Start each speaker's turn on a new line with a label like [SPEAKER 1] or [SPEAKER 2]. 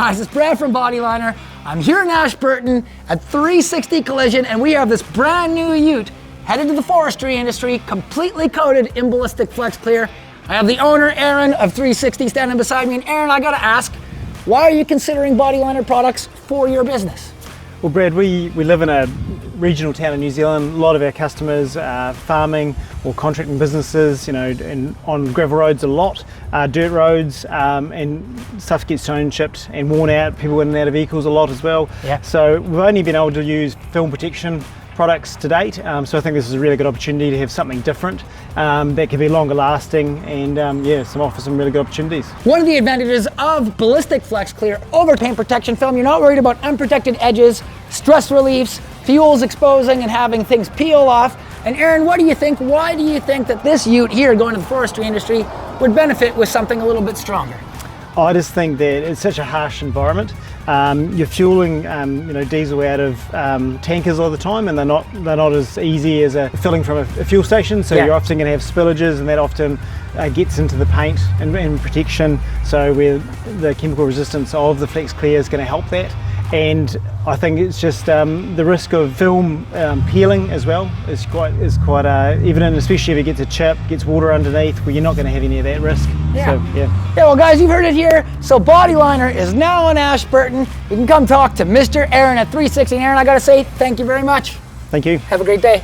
[SPEAKER 1] guys, it's Brad from Bodyliner. I'm here in Ashburton at 360 Collision, and we have this brand new ute headed to the forestry industry, completely coated in ballistic flex clear. I have the owner, Aaron, of 360 standing beside me. And Aaron, I gotta ask, why are you considering Bodyliner products for your business?
[SPEAKER 2] Well, Brad, we live in a regional town in New Zealand. A lot of our customers are farming or contracting businesses, you know, and on gravel roads a lot, dirt roads, and stuff gets towed and shipped and worn out. People in and out of vehicles a lot as well.
[SPEAKER 1] Yeah.
[SPEAKER 2] So we've only been able to use film protection products to date, so I think this is a really good opportunity to have something different that can be longer lasting and offer some really good opportunities.
[SPEAKER 1] One of the advantages of ballistic flex clear over paint protection film, you're not worried about unprotected edges, stress reliefs, fuels exposing and having things peel off. And Aaron, what do you think? Why do you think that this ute here going to the forestry industry would benefit with something a little bit stronger?
[SPEAKER 2] I just think that it's such a harsh environment. You're fueling diesel out of tankers all the time, and they're not as easy as filling from a fuel station, so you're often going to have spillages, and that often gets into the paint and protection, so where the chemical resistance of the Flex Clear is going to help that. And I think it's just the risk of film peeling as well is quite evident, especially if it gets a chip, gets water underneath, where you're not going to have any of that risk.
[SPEAKER 1] Yeah.
[SPEAKER 2] So,
[SPEAKER 1] yeah, well guys, you've heard it here. So Bodyliner is now in Ashburton. You can come talk to Mr. Aaron at 360. And Aaron, I gotta say, thank you very much.
[SPEAKER 2] Thank you.
[SPEAKER 1] Have a great day.